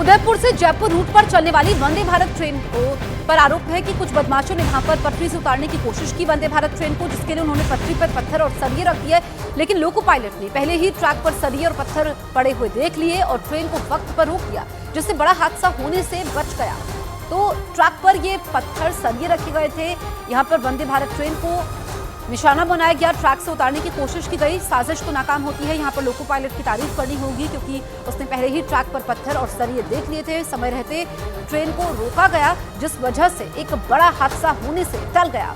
उदयपुर से जयपुर रूट पर चलने वाली वंदे भारत ट्रेन पर आरोप है कि कुछ बदमाशों ने वहां पर पटरी से उतारने की कोशिश की वंदे भारत ट्रेन को, जिसके लिए उन्होंने पटरी पर पत्थर और सरिये रख दिए। लेकिन लोको पायलट ने पहले ही ट्रैक पर सरिये और पत्थर पड़े हुए देख लिए और ट्रेन को वक्त पर रोक दिया, जिससे बड़ा हादसा होने से बच गया। तो ट्रैक पर ये पत्थर सरिये रखे गए थे। यहाँ पर वंदे भारत ट्रेन को निशाना बनाया गया, ट्रैक से उतारने की कोशिश की गई। साजिश तो नाकाम होती है। यहाँ पर लोको पायलट की तारीफ करनी होगी, क्योंकि उसने पहले ही ट्रैक पर पत्थर और सरिये देख लिए थे। समय रहते ट्रेन को रोका गया, जिस वजह से एक बड़ा हादसा होने से टल गया।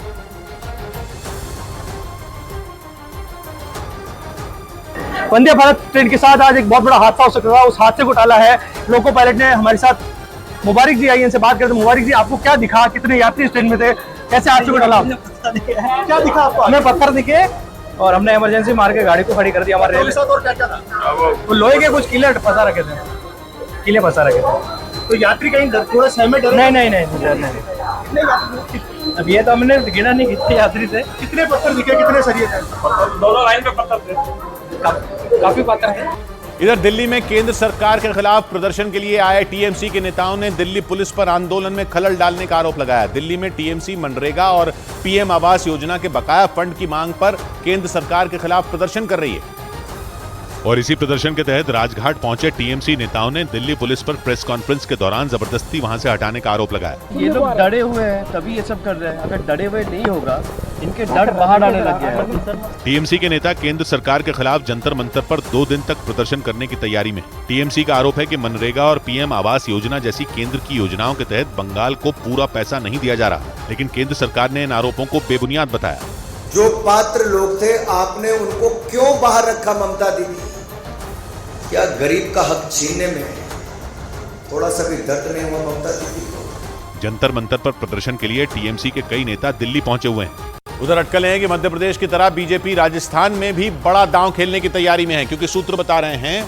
वंदे भारत ट्रेन के साथ आज एक बहुत बड़ा हादसा हो सकता था। उस हादसे को टाला है लोको पायलट ने। हमारे साथ मुबारक जी आई, इनसे बात करते हैं। मुबारक जी, आपको क्या दिखा? कितने यात्री इस ट्रेन में थे? कैसे हादसे को टाला? क्या दिखा आपको? हमें पत्थर दिखे और हमने इमरजेंसी मार के गाड़ी को खड़ी कर दिया। हमारे रेल और क्या क्या था? वो लोहे के कुछ किले फंसा रखे थे, किले फंसा रखे थे। तो यात्री कहीं थोड़ा सहमे डरे? नहीं। अब ये तो हमने गिना नहीं कितने यात्री थे। कितने पत्थर दिखे, कितने सरिये थे? दोनों लाइन पे पत्थर थे, काफी पत्थर है। इधर दिल्ली में केंद्र सरकार के खिलाफ प्रदर्शन के लिए आए टीएमसी के नेताओं ने दिल्ली पुलिस पर आंदोलन में खलल डालने का आरोप लगाया। दिल्ली में टीएमसी मनरेगा और पीएम आवास योजना के बकाया फंड की मांग पर केंद्र सरकार के खिलाफ प्रदर्शन कर रही है। और इसी प्रदर्शन के तहत राजघाट पहुंचे टीएमसी नेताओं ने दिल्ली पुलिस पर प्रेस कॉन्फ्रेंस के दौरान जबरदस्ती वहां से हटाने का आरोप लगाया। ये लोग डरे हुए हैं तभी ये सब कर रहे हैं। अगर डरे हुए नहीं होगा, इनके डर बाहर आने लग गया है। टीएमसी के नेता केंद्र सरकार के खिलाफ जंतर मंतर पर 2 दिन तक प्रदर्शन करने की तैयारी में। टीएमसी का आरोप है कि मनरेगा और पीएम आवास योजना जैसी केंद्र की योजनाओं के तहत बंगाल को पूरा पैसा नहीं दिया जा रहा, लेकिन केंद्र सरकार ने इन आरोपों को बेबुनियाद बताया। जो पात्र लोग थे, आपने उनको क्यों बाहर रखा? ममता दीदी, क्या गरीब का हक छीनने में थोड़ा सा भी दर्द नहीं हुआ ममता दीदी को? जंतर मंतर पर प्रदर्शन के लिए टीएमसी के कई नेता दिल्ली पहुंचे हुए हैं। उधर अटकलें हैं कि मध्य प्रदेश की तरह बीजेपी राजस्थान में भी बड़ा दांव खेलने की तैयारी में है, क्योंकि सूत्र बता रहे हैं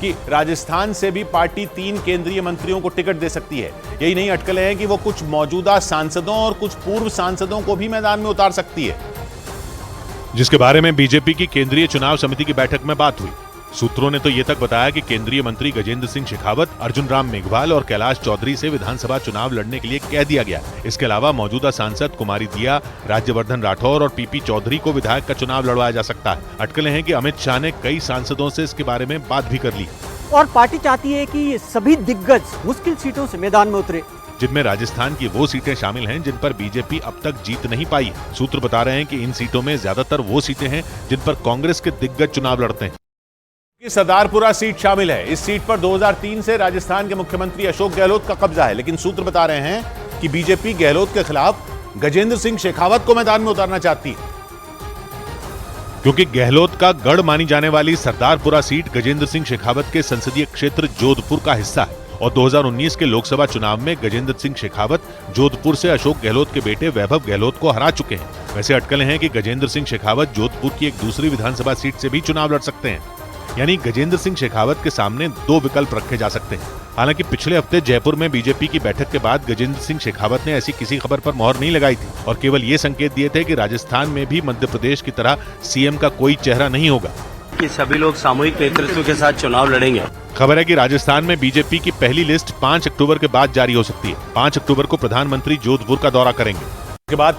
कि राजस्थान से भी पार्टी 3 केंद्रीय मंत्रियों को टिकट दे सकती है। यही नहीं, अटकलें हैं कि वो कुछ मौजूदा सांसदों और कुछ पूर्व सांसदों को भी मैदान में उतार सकती है, जिसके बारे में बीजेपी की केंद्रीय चुनाव समिति की बैठक में बात हुई। सूत्रों ने तो ये तक बताया कि केंद्रीय मंत्री गजेंद्र सिंह शेखावत, अर्जुन राम मेघवाल और कैलाश चौधरी से विधानसभा चुनाव लड़ने के लिए कह दिया गया। इसके अलावा मौजूदा सांसद कुमारी दिया, राज्यवर्धन राठौर और पीपी चौधरी को विधायक का चुनाव लड़वाया जा सकता है। अटकलें हैं कि अमित शाह ने कई सांसदों से इसके बारे में बात भी कर ली और पार्टी चाहती है कि सभी दिग्गज मुश्किल सीटों से मैदान में उतरे, जिनमें राजस्थान की वो सीटें शामिल हैं जिन पर बीजेपी अब तक जीत नहीं पाई। सूत्र बता रहे हैं कि इन सीटों में ज्यादातर वो सीटें हैं जिन पर कांग्रेस के दिग्गज चुनाव लड़ते हैं। सरदारपुरा सीट शामिल है। इस सीट पर 2003 से राजस्थान के मुख्यमंत्री अशोक गहलोत का कब्जा है, लेकिन सूत्र बता रहे हैं कि बीजेपी गहलोत के खिलाफ गजेंद्र सिंह शेखावत को मैदान में उतारना चाहती है, क्योंकि गहलोत का गढ़ मानी जाने वाली सरदारपुरा सीट गजेंद्र सिंह शेखावत के संसदीय क्षेत्र जोधपुर का हिस्सा है। और 2019 के लोकसभा चुनाव में गजेंद्र सिंह शेखावत जोधपुर से अशोक गहलोत के बेटे वैभव गहलोत को हरा चुके हैं। वैसे अटकलें हैं कि गजेंद्र सिंह शेखावत जोधपुर की एक दूसरी विधानसभा सीट से भी चुनाव लड़ सकते हैं, यानी गजेंद्र सिंह शेखावत के सामने 2 विकल्प रखे जा सकते हैं। हालांकि पिछले हफ्ते जयपुर में बीजेपी की बैठक के बाद गजेंद्र सिंह शेखावत ने ऐसी किसी खबर पर मोहर नहीं लगाई थी और केवल ये संकेत दिए थे कि राजस्थान में भी मध्य प्रदेश की तरह सीएम का कोई चेहरा नहीं होगा, कि सभी लोग सामूहिक नेतृत्व के साथ चुनाव लड़ेंगे। खबर है कि राजस्थान में बीजेपी की पहली लिस्ट 5 अक्टूबर के बाद जारी हो सकती है। 5 अक्टूबर को प्रधानमंत्री जोधपुर का दौरा करेंगे। उसके बाद